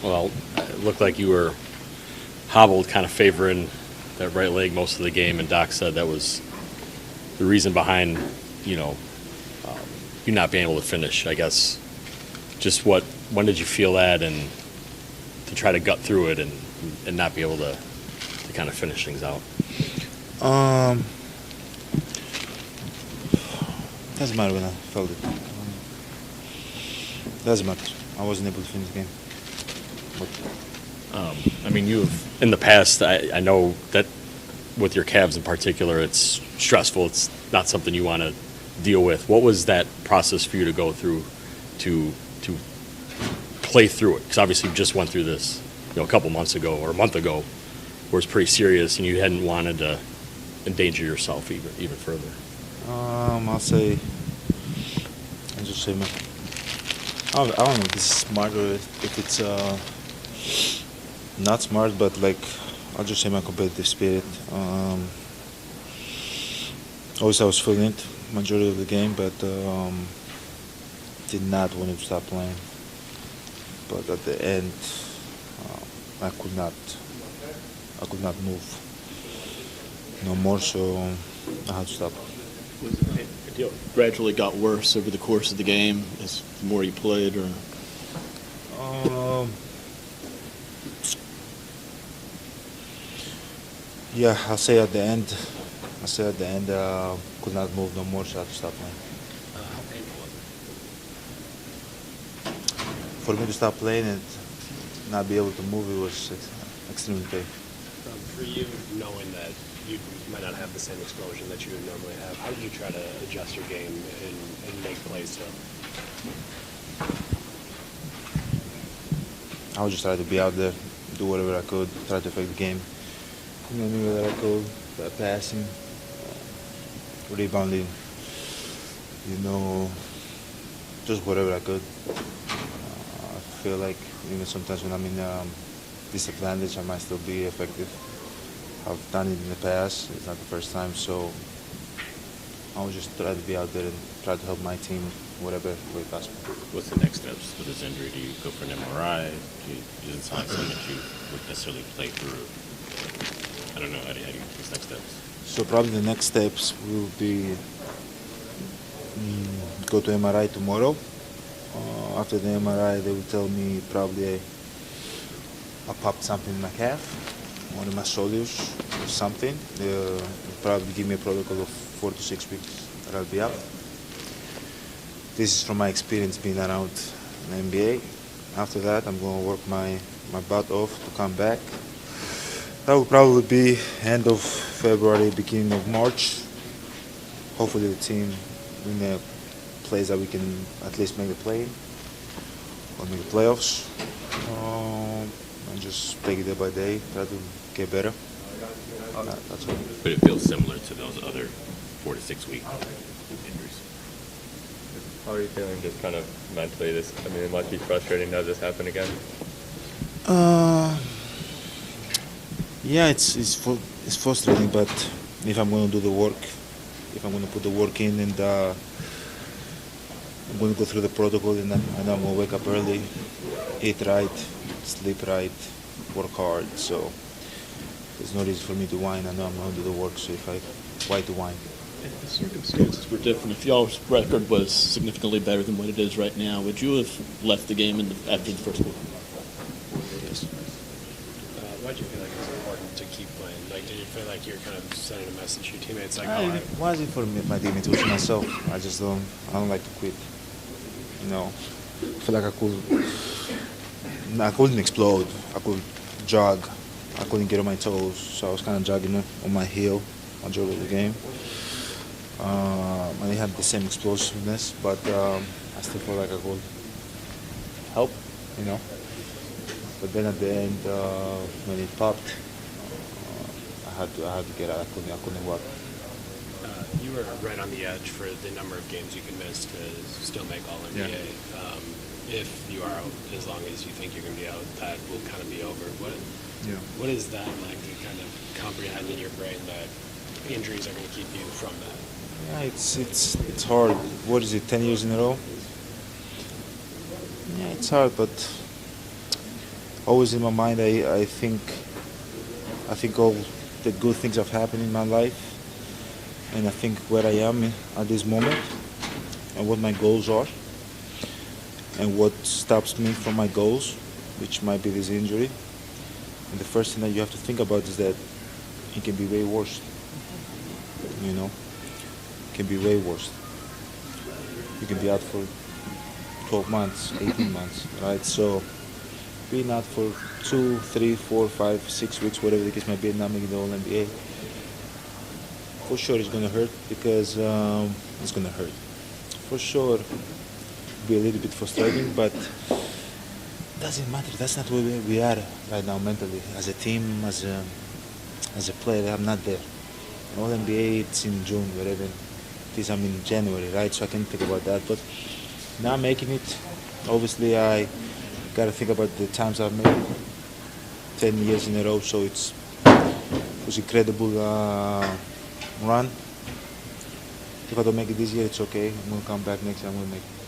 Well, it looked like you were hobbled, kind of favoring that right leg most of the game, and Doc said that was the reason behind, you know, you not being able to finish. I guess just when did you feel that, and to try to gut through it and not be able to kind of finish things out? Um, doesn't matter when I felt it. Doesn't matter. I wasn't able to finish the game. But I mean, you've in the past. I know that with your calves in particular, it's stressful. It's not something you want to deal with. What was that process for you to go through to play through it? Because obviously you just went through this, a couple months ago or a month ago, where it's pretty serious, and you hadn't wanted to endanger yourself even further. I'll just say, man, I don't know if this is smart or if it's not smart, but I'll just say my competitive spirit. Always I was feeling it majority of the game, but did not want to stop playing. But at the end, I could not move no more, so I had to stop. It gradually got worse over the course of the game as the more you played, or? Yeah, I'll say at the end, could not move no more, so I had to stop playing. How painful was it? For me to stop playing and not be able to move, it was extremely painful. For you, knowing that you might not have the same explosion that you would normally have, how did you try to adjust your game and make plays still? I would just try to be out there, do whatever I could, try to affect the game. Anywhere that I could, passing, rebounding, just whatever I could. I feel like even sometimes when I'm in disadvantage, I might still be effective. I've done it in the past. It's not the first time, so I would just try to be out there and try to help my team whatever way possible. What's the next steps with this injury? Do you go for an MRI? Does it sound like something that you would necessarily play through? I don't know. How do you what's next steps? So probably the next steps will be go to MRI tomorrow. After the MRI, they will tell me probably I popped something in my calf, one of my shoulders or something. They'll probably give me a protocol of 4 to 6 weeks that I'll be out. This is from my experience being around the NBA. After that, I'm going to work my butt off to come back. That will probably be end of February, beginning of March. Hopefully the team in the place that we can at least make the play or make the playoffs. And just take it day by day, try to get better. That's all. But it feels similar to those other 4 to 6 week injuries. How are you feeling just kind of mentally? It might be frustrating to have this happen again. Yeah, it's frustrating, but if I'm going to do the work, if I'm going to put the work in and I'm going to go through the protocol, and I know I'm going to wake up early, eat right, sleep right, work hard, so there's no reason for me to whine. I know I'm going to do the work, so why to whine? If the circumstances were different, if y'all's record was significantly better than what it is right now, would you have left the game after the first quarter? Yes. Why did you feel like it was important to keep playing? Did you feel like you're kind of sending a message to your teammates Why is it for me, my teammates? It was myself. I don't like to quit. I feel like I couldn't explode. I could jog. I couldn't get on my toes, so I was kind of jogging on my heel majority of the game. I didn't have the same explosiveness, but I still feel like I could help, But then at the end, when it popped, I had to get out. I couldn't walk. You were right on the edge for the number of games you can miss to still make All-NBA. Yeah. If you are out, as long as you think you're going to be out, that will kind of be over. What is that like to kind of comprehend in your brain that injuries are going to keep you from that? Yeah, it's hard. What is it, 10 years in a row? Yeah, it's hard, but always in my mind. I think all the good things have happened in my life, and I think where I am at this moment, and what my goals are, and what stops me from my goals, which might be this injury. And the first thing that you have to think about is that it can be way worse. You know, it can be way worse. You can be out for 12 months, 18 months, right? So being out for 2, 3, 4, 5, 6 weeks, whatever the case might be, and not making the All-NBA, for sure it's going to hurt, because it's going to hurt. For sure, be a little bit frustrating, but doesn't matter. That's not where we are right now mentally, as a team, as a player. I'm not there. All-NBA, it's in June, wherever it is. I'm in January, right? So I can think about that. But now making it, obviously, I got to think about the times I've made it, 10 years in a row. So it was incredible run. If I don't make it this year, it's okay. I'm going to come back next year. I'm going to make it.